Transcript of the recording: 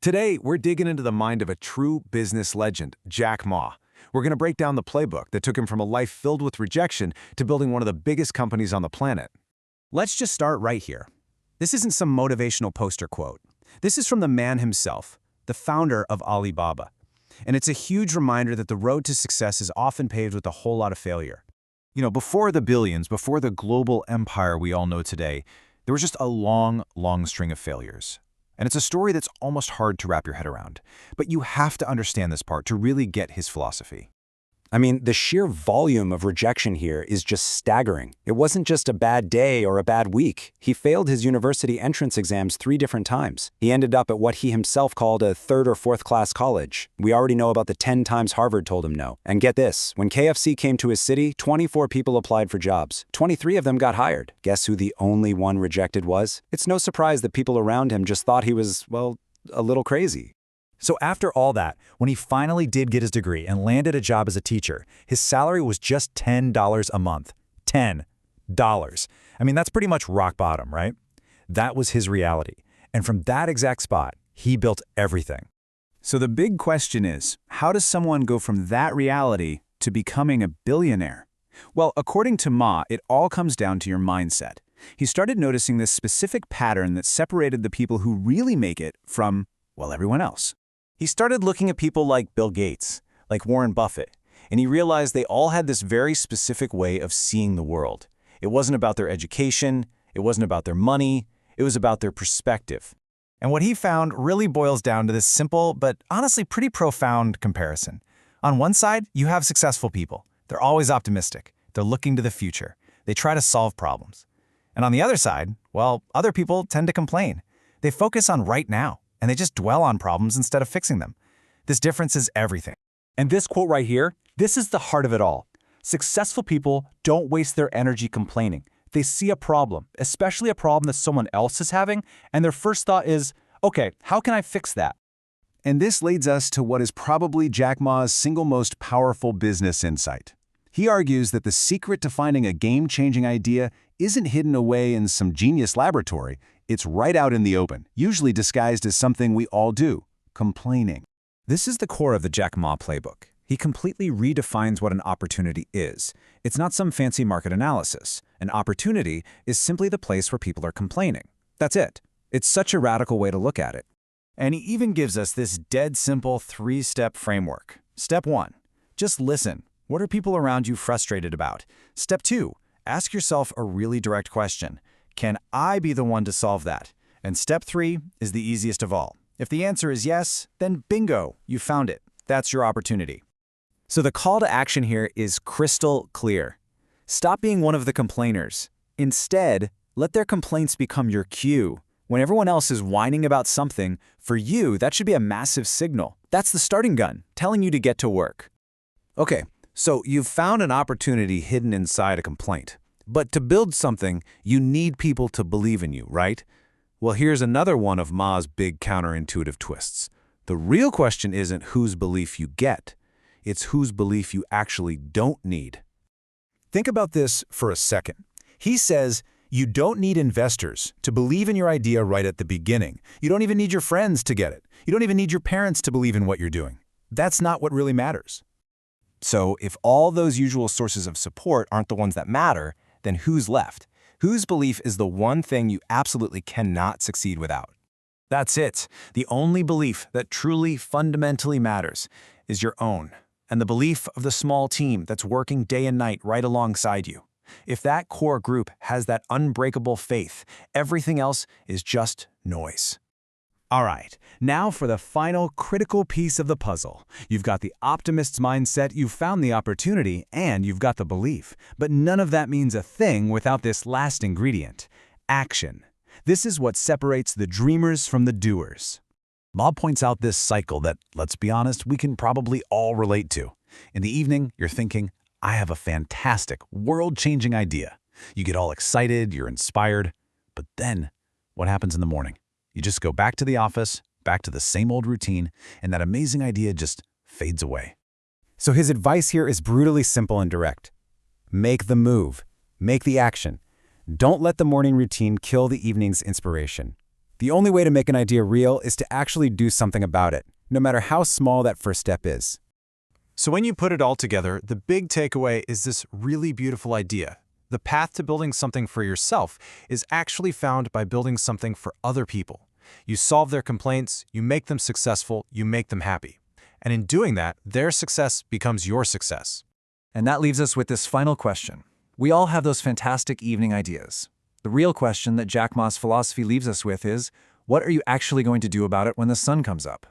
Today, we're digging into the mind of a true business legend, Jack Ma. We're going to break down the playbook that took him from a life filled with rejection to building one of the biggest companies on the planet. Let's just start right here. This isn't some motivational poster quote. This is from the man himself, the founder of Alibaba. And it's a huge reminder that the road to success is often paved with a whole lot of failure. Before the billions, before the global empire we all know today, there was just a long, long string of failures. And it's a story that's almost hard to wrap your head around. But you have to understand this part to really get his philosophy. I mean, the sheer volume of rejection here is just staggering. It wasn't just a bad day or a bad week. He failed his university entrance exams 3 different times. He ended up at what he himself called a 3rd or 4th class college. We already know about the 10 times Harvard told him no. And get this, when KFC came to his city, 24 people applied for jobs. 23 of them got hired. Guess who the only one rejected was? It's no surprise that people around him just thought he was, well, a little crazy. So after all that, when he finally did get his degree and landed a job as a teacher, his salary was just $10 a month. $10. I mean, that's pretty much rock bottom, right? That was his reality. And from that exact spot, he built everything. So the big question is, how does someone go from that reality to becoming a billionaire? Well, according to Ma, it all comes down to your mindset. He started noticing this specific pattern that separated the people who really make it from, well, everyone else. He started looking at people like Bill Gates, like Warren Buffett, and he realized they all had this very specific way of seeing the world. It wasn't about their education, it wasn't about their money, it was about their perspective. And what he found really boils down to this simple but honestly pretty profound comparison. On one side, you have successful people. They're always optimistic. They're looking to the future. They try to solve problems. And on the other side, well, other people tend to complain. They focus on right now. And they just dwell on problems instead of fixing them. This difference is everything. And this quote right here, this is the heart of it all. Successful people don't waste their energy complaining. They see a problem, especially a problem that someone else is having, and their first thought is, okay, how can I fix that? And this leads us to what is probably Jack Ma's single most powerful business insight. He argues that the secret to finding a game-changing idea isn't hidden away in some genius laboratory. It's right out in the open, usually disguised as something we all do, complaining. This is the core of the Jack Ma playbook. He completely redefines what an opportunity is. It's not some fancy market analysis. An opportunity is simply the place where people are complaining. That's it. It's such a radical way to look at it. And he even gives us this dead simple 3-step framework. Step 1, just listen. What are people around you frustrated about? Step 2, ask yourself a really direct question. Can I be the one to solve that? And step 3 is the easiest of all. If the answer is yes, then bingo, you found it. That's your opportunity. So the call to action here is crystal clear. Stop being one of the complainers. Instead, let their complaints become your cue. When everyone else is whining about something, for you, that should be a massive signal. That's the starting gun, telling you to get to work. Okay, so you've found an opportunity hidden inside a complaint. But to build something, you need people to believe in you, right? Well, here's another one of Ma's big counterintuitive twists. The real question isn't whose belief you get. It's whose belief you actually don't need. Think about this for a second. He says, you don't need investors to believe in your idea right at the beginning. You don't even need your friends to get it. You don't even need your parents to believe in what you're doing. That's not what really matters. So if all those usual sources of support aren't the ones that matter, then who's left? Whose belief is the one thing you absolutely cannot succeed without? That's it. The only belief that truly fundamentally matters is your own, and the belief of the small team that's working day and night right alongside you. If that core group has that unbreakable faith, everything else is just noise. All right, now for the final critical piece of the puzzle. You've got the optimist's mindset, you've found the opportunity, and you've got the belief. But none of that means a thing without this last ingredient, action. This is what separates the dreamers from the doers. Ma points out this cycle that, let's be honest, we can probably all relate to. In the evening, you're thinking, I have a fantastic, world-changing idea. You get all excited, you're inspired, but then what happens in the morning? You just go back to the office, back to the same old routine, and that amazing idea just fades away. So his advice here is brutally simple and direct. Make the move. Make the action. Don't let the morning routine kill the evening's inspiration. The only way to make an idea real is to actually do something about it, no matter how small that first step is. So when you put it all together, the big takeaway is this really beautiful idea. The path to building something for yourself is actually found by building something for other people. You solve their complaints, you make them successful, you make them happy. And in doing that, their success becomes your success. And that leaves us with this final question. We all have those fantastic evening ideas. The real question that Jack Ma's philosophy leaves us with is, what are you actually going to do about it when the sun comes up?